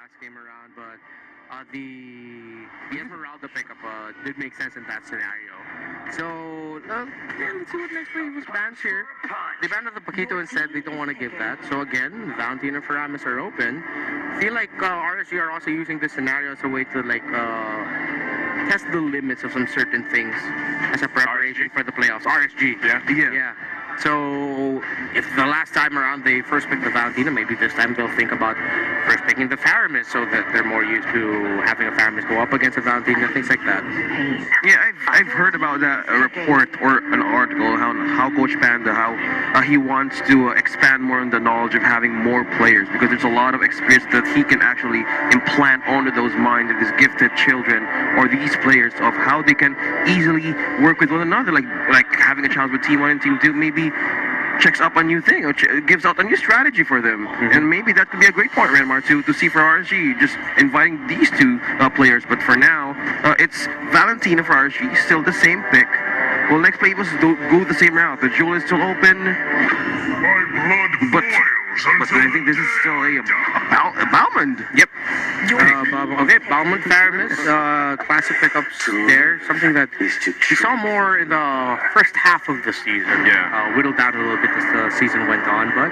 last game around, but the Esmeralda pickup did make sense in that scenario. So yeah, let's see what next play was banned here. They banned the Paquito and said they don't want to give that. So again, Valentina and Faramis are open. I feel like RSG are also using this scenario as a way to like test the limits of some certain things as a preparation for the playoffs. RSG. Yeah. So if the last time around they first picked the Valentina, maybe this time they'll think about first picking the Faramis so that they're more used to having a Faramis go up against a Valentina, things like that. Yeah, I've heard about that report or an article how Coach Panda he wants to expand more on the knowledge of having more players because there's a lot of experience that he can actually implant onto those minds of these gifted children or these players of how they can easily work with one another, like having a challenge with Team 1 and Team 2 maybe checks up a new thing or gives out a new strategy for them. And maybe that could be a great point, Renmar, to see for RSG, just inviting these two players. But for now, it's Valentina for RSG, still the same pick. Well, next play was go the same route. The jewel is still open. But I think this is still a Balmond. Yep. Okay, Balmond, Faramis, classic pickups there. Something that we saw more in the first half of the season. Yeah. Whittled down a little bit as the season went on, but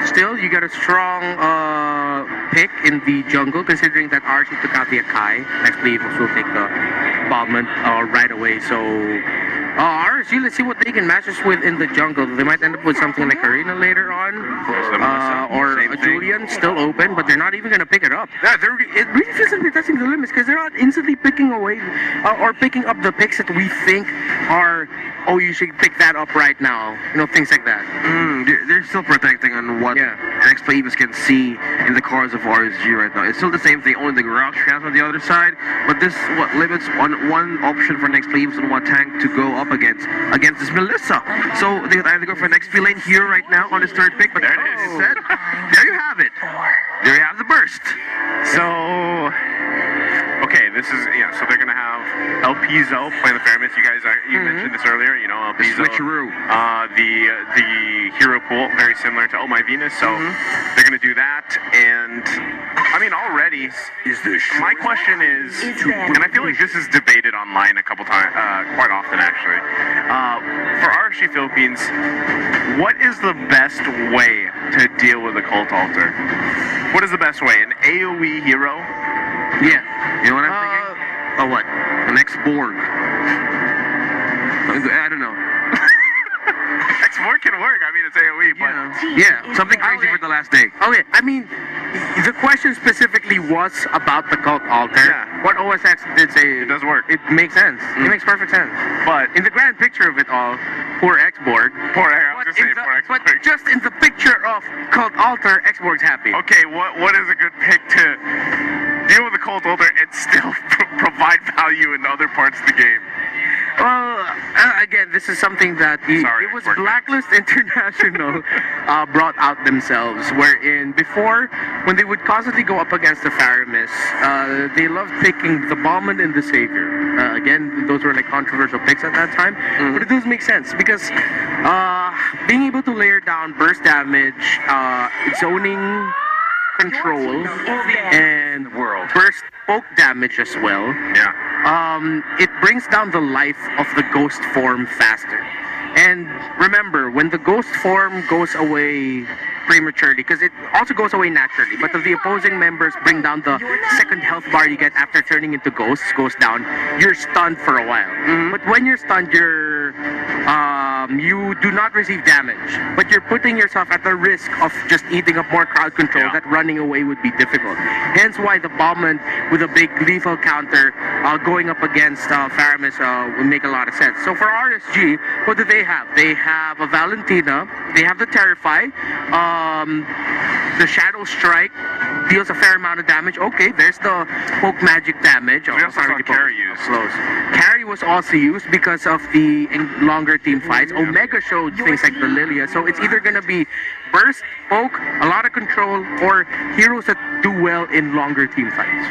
still, you got a strong pick in the jungle, considering that RSG took out the Akai. Next play, will take the Balmond right away. So RSG, let's see what they can match us with in the jungle. They might end up with something like Arena later on, or a Julian still open, but they're not even going to pick it up. It really feels like they're testing the limits because they're not instantly picking away or picking up the picks that we think are, oh, you should pick that up right now. You know, things like that. They're still protecting on what next players can see in the cards of RSG right now. It's still the same thing, only the Garage Trans on the other side, but this what limits on one option for next players and one tank to go up against this Melissa. So they either go for next lane here right now on his third pick, but there it is. There you have it. There you have the burst. So, okay, this is, so they're going to have LPzo playing the Faramis. You mentioned this earlier, LPzo. Switcheroo. The hero pool, very similar to Oh My Venus, so they're going to do that. And, I mean, already, my question is, and I feel like this is debated online a couple times, quite often actually, for RSG Philippines, what is the best way to deal with a Cult Altar? What is the best way? An AoE hero? Yeah. You know what I'm thinking? Oh, what? The next Borg. I don't know. X4 can work. I mean, it's AoE, but... Yeah, something crazy for the last day. Okay, I mean, the question specifically was about the Cult Altar. Yeah. What OSX did say... It does work. It makes sense. It makes perfect sense. But... in the grand picture of it all, poor X-Borg. But just in the picture of Cult Altar, X-Borg's happy. Okay, what is a good pick to deal with the Cult Altar and still provide value in other parts of the game? Well, again, this is something that it was Blacklist International brought out themselves, wherein before, when they would constantly go up against the Faramis, they loved picking the Balmond and the Savior. Again, those were like controversial picks at that time, but it does make sense because being able to layer down burst damage, zoning control, and burst poke damage as well. It brings down the life of the ghost form faster. And remember, when the ghost form goes away prematurely, because it also goes away naturally, but if the opposing members bring down the second health bar you get after turning into ghosts, goes down, you're stunned for a while. But when you're stunned, you do not receive damage, but you're putting yourself at the risk of just eating up more crowd control that running away would be difficult. Hence why the Balmond with a big lethal counter going up against Faramis would make a lot of sense. So for RSG, what do they have? They have a Valentina, they have the Terrify, the Shadow Strike deals a fair amount of damage. Okay, there's the poke magic damage. We also saw Carry used. Carry was also used because of the longer team fights. Omega showed things like the Lilia, so it's either going to be burst, poke, a lot of control, or heroes that do well in longer team fights.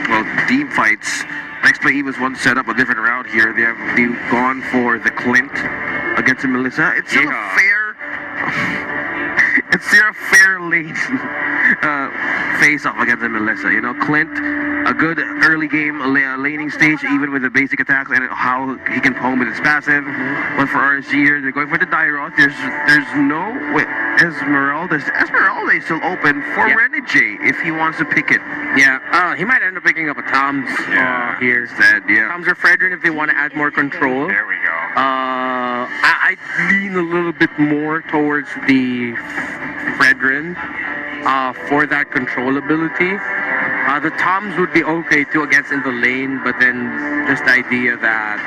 Well, team fights. Next play, Eva's one set up a different route here. They've gone for the Clint against the Melissa. It's still a fair... see a fair lane face-off against the Melissa. You know, Clint, a good early game laning stage, even with the basic attacks and how he can home with his passive. But for RSG here, they're going for the Dyrot. There's no wait. Esmeralda is still open for Renegade if he wants to pick it. Yeah, he might end up picking up a Tom's here. Instead, Tom's or Fredrin if they want to add more control. There we go. I lean a little bit more towards the Fredrin for that control ability. The Toms would be okay too against in the lane, but then just the idea that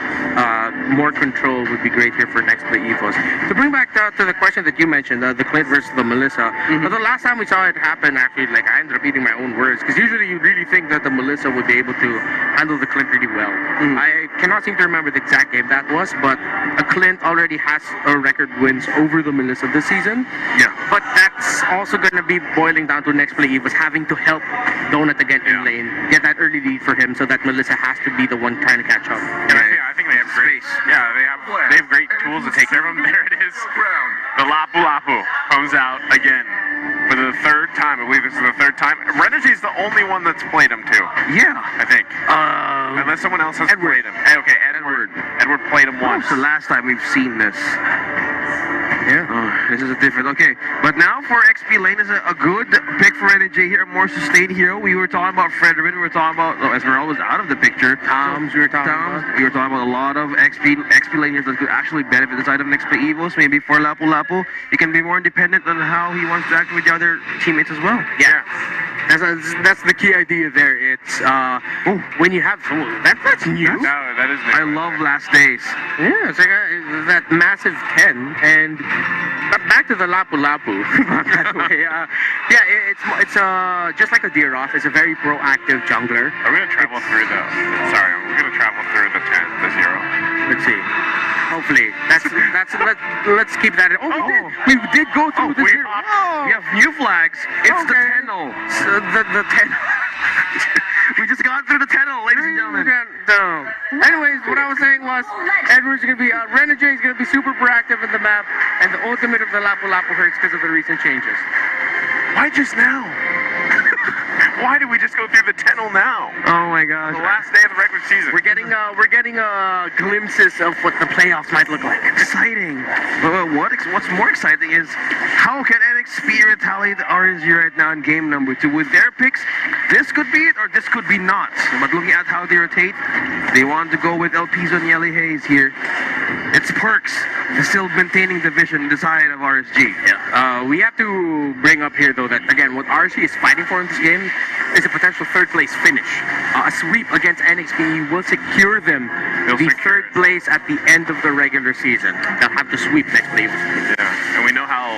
more control would be great here for next play evos. To bring back to the question that you mentioned, the Clint versus the Melissa. But the last time we saw it happen, actually, like I ended up eating my own words because usually you really think that the Melissa would be able to handle the Clint really well. I cannot seem to remember the exact game that was, but a Clint already has a record wins over the Melissa this season. Yeah. But that's also going to be boiling down to next play evos having to help Donut again in lane, get that early lead for him so that Melissa has to be the one trying to catch up. And I think they have great. Yeah, they have great tools to take care of him. There it is. The Lapu Lapu comes out again for the third time. I believe this is the third time. Renegade's the only one that's played him too. Yeah. I think. Unless someone else has played him. Okay, Edward. Edward played him once. It's the last time we've seen this. Yeah. This is a different. Okay, but now for XP lane is a good pick for NJ here, a more sustained hero. We were talking about Frederick. We were talking about Esmeralda was out of the picture. Toms, we were talking about. We were talking about a lot of XP laners that could actually benefit the side of Nxpe evos. Maybe for Lapu Lapu, he can be more independent on how he wants to act with the other teammates as well. Yeah. That's the key idea there. It's when you have that's new. No, that is new. I love Last Days. Yeah, it's like that massive 10 and back to the Lapu Lapu. By the way, it's just like a Deeroth. It's a very proactive jungler. Are we gonna travel through the? Sorry, we're gonna travel through the 10, the 0. Let's see. Hopefully, let's keep that in. We did go through the zero. We have new flags. It's the Tenno. So the 10. We just got through the Tenno, ladies and gentlemen. Anyways, what I was saying was Edward's gonna be Renegade is gonna be super proactive in the map, and the ultimate of the Lapu Lapu hurts because of the recent changes. Why just now? Why did we just go through the Tenno now? Oh my gosh. The last day of the regular season. We're getting glimpses of what the playoffs might look like. Exciting. But what's more exciting is how can NXP retaliate Rsg right now in game number 2 with their picks? This could be it or this could be not. But looking at how they rotate, they want to go with El Piso and Yelly Hayes here. It's perks. They're still maintaining the vision, the side of RSG. Yeah. We have to bring up here though that again what RSG is fighting for in this game is a potential third place finish. A sweep against NXP will secure them third place at the end of the regular season. They'll have to sweep next play. Yeah, and we know how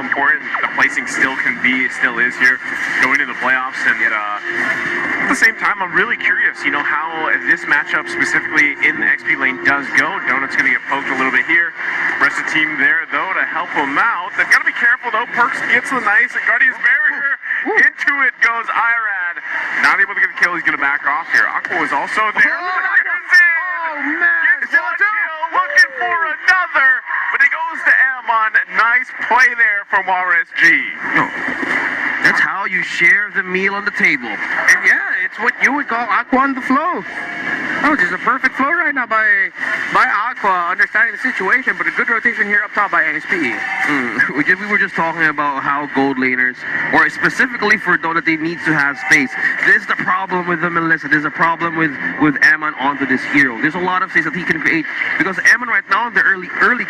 important the placing still is here going into the playoffs. And at the same time, I'm really curious, how this matchup specifically in the XP lane does go. Donut's gonna get poked a little bit here. Rest of the team there though to help him out. They've got to be careful though. Perks gets the nice and Guardian's barrier. Into it goes Irad. Not able to get the kill. He's going to back off here. Aqua was also there. Oh man! Gets one kill, looking for another, but he goes to Amon. Nice play there from RSG. That's how you share the meal on the table. And yeah, it's what you would call Aqua on the flow. Oh, just a perfect flow right now by Aqua, understanding the situation, but a good rotation here up top by NXP. We were just talking about how gold laners, or specifically for Dota, they need to have space. This is the problem with the Melissa. There's a problem with Ammon onto this hero. There's a lot of space that he can create because Ammon right now in the early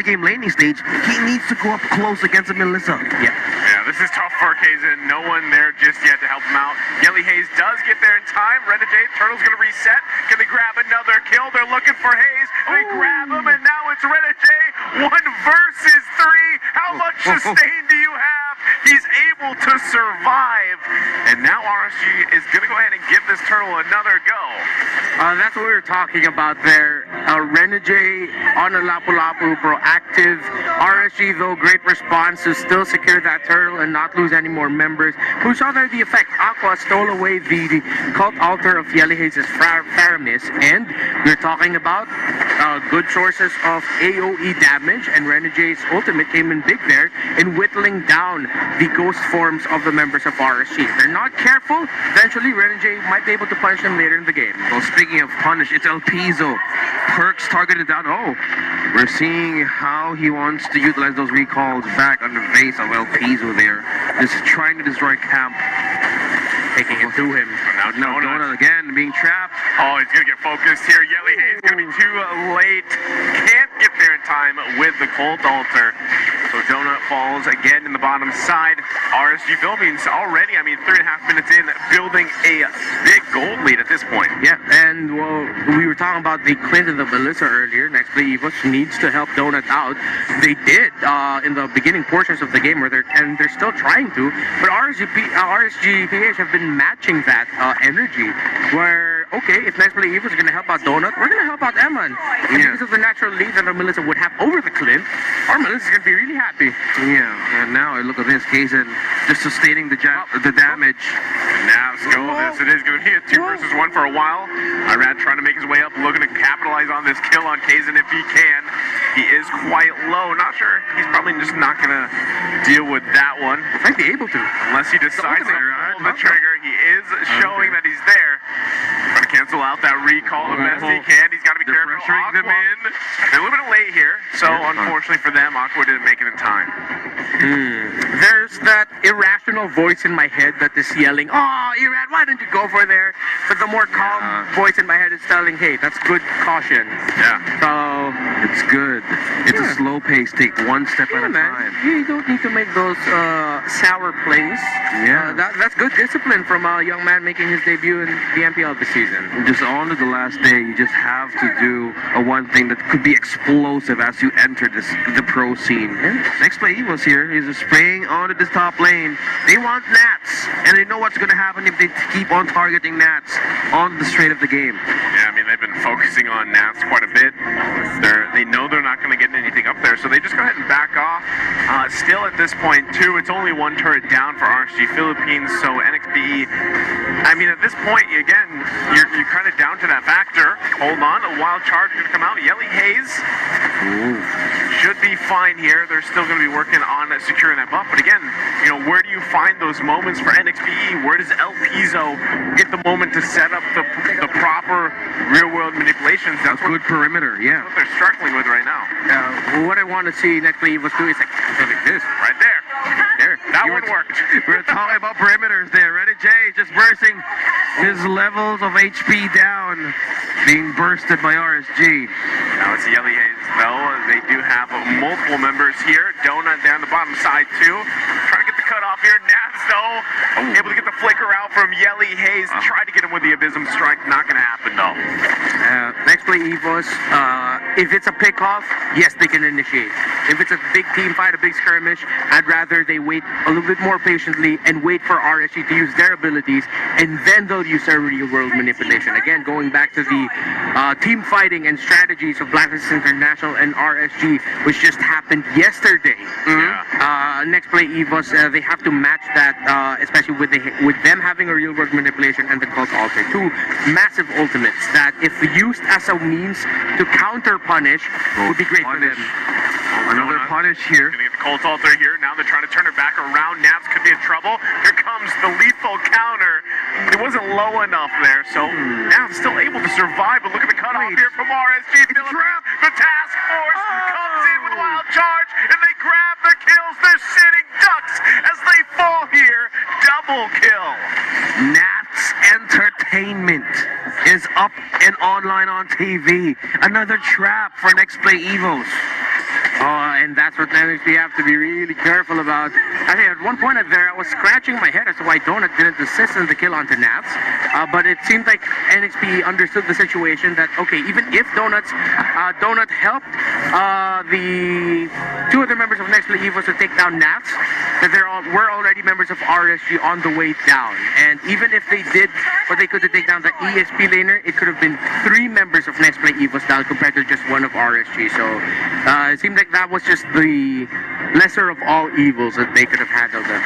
game laning stage, he needs to go up close against the Melissa. Yeah, this is tough for Kazin. No one there just yet to help him out. Yelly Hayes does get there in time. Renegade, Turtle's going to reset. Can they grab another kill? They're looking for Hayes. They grab him, and now it's Renegade. 1 versus 3. How much sustain do you have? He's able to survive live. And now RSG is going to go ahead and give this turtle another go. That's what we were talking about there. Renegade on a Lapu-Lapu, proactive. RSG, though, great response to still secure that turtle and not lose any more members. Who saw there the effect? Aqua stole away the cult altar of Yellowhaze's Faramis, and we're talking about good sources of AoE damage, and Renegade's ultimate came in big there in whittling down the ghost forms of the members of RSG. If they're not careful, eventually Renegade might be able to punish them later in the game. Well, speaking of punish, it's El Piso. Perks targeted down. Oh, we're seeing how he wants to utilize those recalls back on the base of El Piso there. Just trying to destroy camp. Taking it through him. Now Donut again being trapped. Oh, he's going to get focused here. Yellowhaze going to be too late. Can't get there in time with the Cult Altar. So Donut falls again in the bottom side. RSG Philippines already, 3.5 minutes in, building a big gold lead at this point. Yeah, and well, we were talking about the Clint and the Melissa earlier. Nxpe evos needs to help Donut out. They did in the beginning portions of the game, and they're still trying to. But RSGPH have been matching that energy, where okay, if Nxpe evos are going to help out Donut, we're going to help out Eman. And because of the natural lead that our Melissa would have over the Clint, our Melissa is going to be really happy. Yeah, and now I look at this case and just sustaining the damage. Now let's go. It is going to be a 2 versus 1 for a while. Irad trying to make his way up, looking to capitalize on this kill on Kazan if he can. He is quite low. Not sure. He's probably just not going to deal with that one. Might be able to. Unless he decides to pull the trigger. He is showing that he's there. Trying to cancel out that recall the best he can. He's got to be careful. Pressuring them in. They're a little bit late here. So unfortunately for them, Aqua didn't make it in time. There's that irrational voice in my head that is yelling, "Oh, Irad, why don't you go for there?" But the more calm voice in my head is telling, "Hey, that's good caution." Yeah. So it's good. It's a slow pace. Take one step at a time. You don't need to make those sour plays. Yeah. That's good discipline from a young man making his debut in the MPL this season. Just on to the last day, you just have to do one thing that could be explosive as you enter the pro scene. Nxpe evos here is spraying onto this top lane. They want Nats, and they know what's going to happen if they keep on targeting Nats on the straight of the game. Yeah, they've been focusing on Nats quite a bit. They know they're not going to get anything up there, so they just go ahead and back off. Still at this point, too, it's only one turret down for RSG Philippines, so Nxpe, at this point, again, you're kind of down to that factor. Hold on, a wild charge going to come out. Yellowhaze should be fine here. They're still going to be working on securing that buff, but again, where do you find those moments for Nxpe? Where does El Piso get the moment to set up the proper real-world manipulations? That's a good perimeter, yeah. What they're struggling with right now. What I want to see Nxpe evos do is like this. Right there. That one worked. We're talking about perimeters there. Ready, Jay, just bursting his levels of HP down, being bursted by RSG. Now it's Yellowhaze, though. They do have multiple members here. Donut down the bottom side, too. Trying to get the cut off here. Nats, though, able to get the flicker out from Yellowhaze. Tried to get him with the Abysm Strike. Not going to happen, though. Nxpe evos, if it's a pick-off, yes, they can initiate. If it's a big team fight, a big skirmish, I'd rather they wait a little bit more patiently and wait for RSG to use their abilities, and then they'll use their real-world manipulation. Again, going back to the team fighting and strategies of Blacklist International and RSG, which just happened yesterday. Nxpe evos, they have to match that, especially with them having a real-world manipulation and the Cult Altar. Two massive ultimates that, if used as a means to counter-punish, would be great for them. Another punish here. Gonna get the Cult Altar here. Now they're trying to turn it back around. Nats could be in trouble. Here comes the lethal counter. It wasn't low enough there, so Nats still able to survive. But look at the cutoff here from RSG. The task force comes in with a wild charge, and they grab the kills. They're sitting ducks as they fall here. Double kill. Nats Entertainment is up and online on TV. Another trap for Nxpe evos. And that's what Nxpe have to be really careful about. I think at one point there, I was scratching my head as to why Donut didn't assist in the kill onto Nats. But it seemed like NXP understood the situation that, okay, even if Donut helped the two other members of Nxpe Evos to take down Nats, that there were already members of RSG on the way down. And even if they did what they could to take down the EXP laner, it could have been 3 members of Nxpe Evos down compared to just one of RSG. So it seemed like that was just the lesser of all evils that they could have handled that.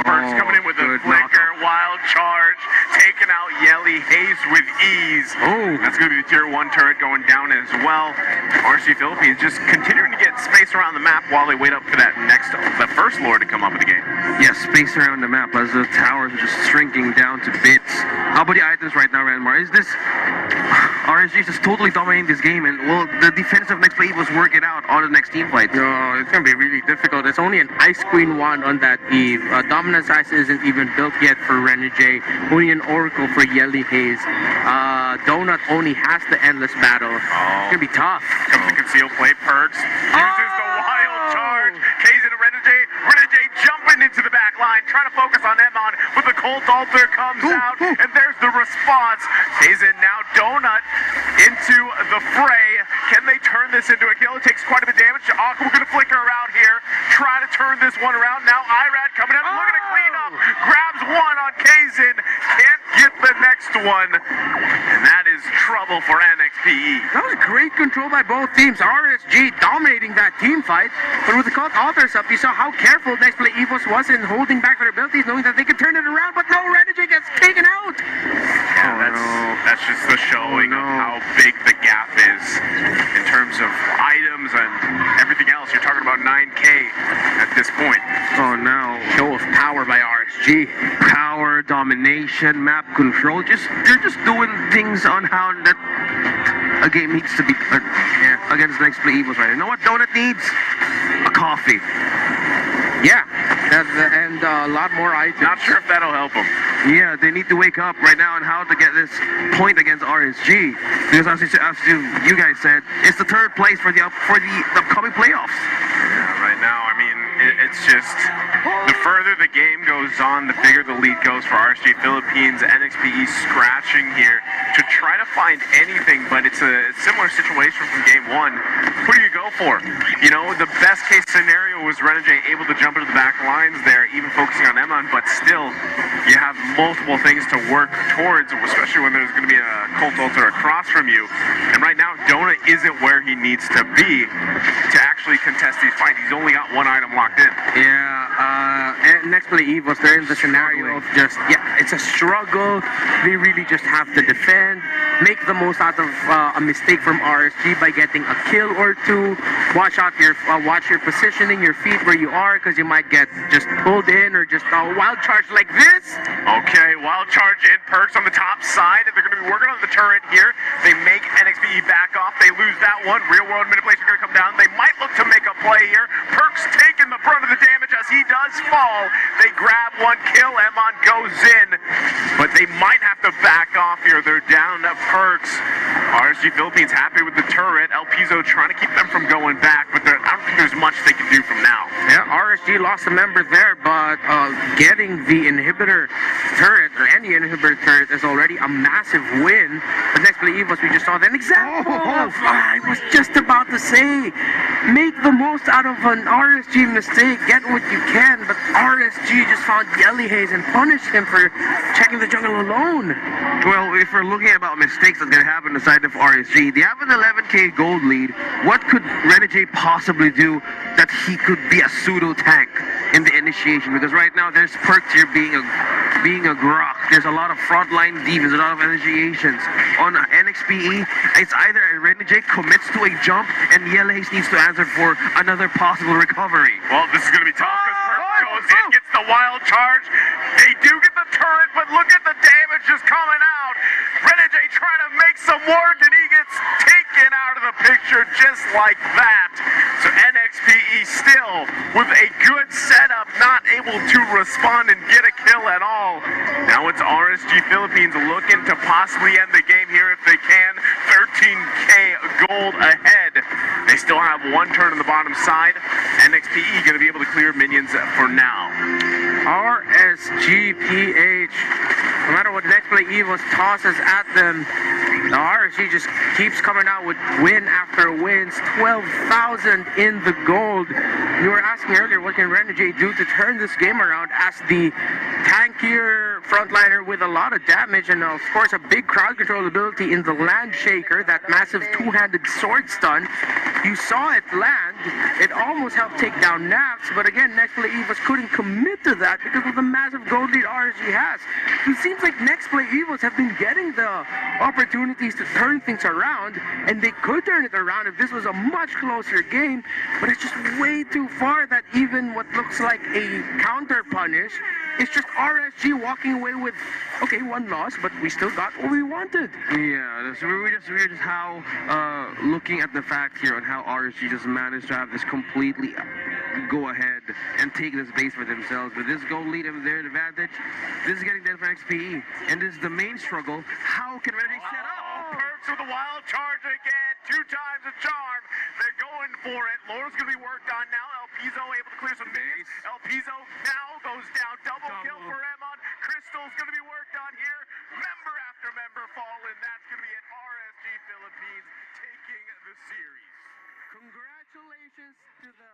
Perks coming in with a flicker, wild charge, taking out Yelly Hayes with ease. Oh, that's going to be the tier 1 turret going down as well. RSG Philippines just continuing to get space around the map while they wait up for the first lord to come up in the game. Yeah, space around the map as the towers are just shrinking down to bits. How about the items right now, Ranmar? Is this RSG is just totally dominating this game, and will the defensive Nxpe Evos work it out on the next team fight? No, it's going to be really difficult. It's only an Ice Queen wand on that Eve. Dominance Ice isn't even built yet for Renegade. Only an Oracle for Yelly Hayes. Donut only has the Endless Battle. It's going to be tough. Comes the concealed play. Perks uses the wild charge. K's into Renegade. Renegade jumping into the back line, trying to focus on Emon, but the Cold Altar comes out, and there's the response. K's in now. Donut into the fray. Can they turn this into a kill? It takes quite a bit of damage. Aqua going to flicker around here, try to turn this one around. Now Irad coming up, looking to clean up, grabs one on Kazin, can't get the next one, and that is trouble for NXPE. That was great control by both teams. RSG dominating that team fight, but with the Cult Altars up, you saw how careful Nxpe Evos was in holding back their abilities, knowing that they could turn it around, but no, Renegade gets taken out. Yeah, that's just the showing of how big the gap is in terms of items and everything else. You're talking about 9K at this point. Oh no. Show of power by RSG. Power, domination, map control. They're just doing things on how that a game needs to be against Nxpe Evos right now. You know what Donut needs? A coffee. Yeah, and a lot more items. Not sure if that'll help them. Yeah, they need to wake up right now on how to get this point against RSG. Because as you guys said, it's the 3rd place for the upcoming playoffs. Yeah, right now, I mean, it's just the further the game goes on, the bigger the lead goes for RSG Philippines. NXPE scratching here to try to find anything, but it's a similar situation from game 1. Who do you go for? You know, the best case scenario was Renegade able to jump into the back lines there, even focusing on Emon, but still, you have multiple things to work towards, especially when there's going to be a Cult Altar across from you. And right now, Donut isn't where he needs to be to actually contest these fights. He's only got one item locked in. Yeah, Nxpe Evos, they're in the scenario of just, it's a struggle. They really just have to defend, make the most out of a mistake from RSG by getting a kill or 2. Watch your positioning, your feet where you are, because you might get just pulled in or just a wild charge like this. Okay, wild charge in. Perks on the top side, and they're going to be working on the turret here. They make NXPE back off. They lose that one. Real world manipulation going to come down. They might look to make a play here. Perks taking the brunt of the damage as he does fall. They grab one kill. Emon goes in, but they might have to back off here. They're down to Perks. RSG Philippines happy with the turret. El Piso trying to keep them from going back, but I don't think there's much they can do from now. Yeah, RSG lost a member there, but getting the inhibitor turret, or any inhibitor turret, is already a massive win. The Nxpe Evos, we just saw an example of, I was just about to say, make the most out of an RSG mistake, get what you can, but RSG just found Yelly Hayes and punished him for checking the jungle alone. Well, if we're looking about mistakes that's going to happen aside of RSG, they have an 11k gold lead. What could Renegade possibly do that he could be a pseudo tank in the initiation? Because right now there's Perks here being a grok. There's a lot of frontline defense, a lot of initiations. On NXPE, it's either a Renegade commits to a jump and Yelly needs to answer for another possible recovery. Well, this is going to be tough because Perks goes in, gets the wild charge. They do get the turret, but look at the damage just coming out. Renegade trying to make some work, and he gets taken out of the picture just like that. So NXPE still with a good setup, not able to respond and get a kill at all. Now it's RSG Philippines looking to possibly end the game here if they can. 13k gold ahead. They still have one turn on the bottom side. NXPE going to be able to clear minions for now. Rsg PH. No matter what next play evos tosses at them, the RSG just keeps coming out with win after wins. 12,000 in the gold. You were asking earlier, what can Renegade do to turn this game around as the tankier frontliner with a lot of damage and of course a big crowd control ability in the Land Shaker, that massive two-handed sword stun. You saw it land. It almost helped take down Naps, but again, Next Play Evos couldn't commit to that because of the massive gold lead RSG has. It seems like Next Play Evos have been getting the opportunities to turn things around, and they could turn it around if this was a much closer game, but it's just way too far that even what looks like a counter punish, it's just RSG walking away with, okay, one loss, but we still got what we wanted. Yeah, so we're just how looking at the fact here on how RSG just managed to have this completely go ahead and take this base for themselves. But this goal lead of their advantage, this is getting done for XPE, and this is the main struggle. How can Renegade set up? Perks with the wild charge again, 2 times a charm. They're going for it. Laura's going to be worked on now. El Piso able to clear some base. El Piso now goes down. Double kill for Emon. Crystal's going to be worked on here. Member after member fallen. That's going to be an RSG Philippines taking the series. Congratulations to the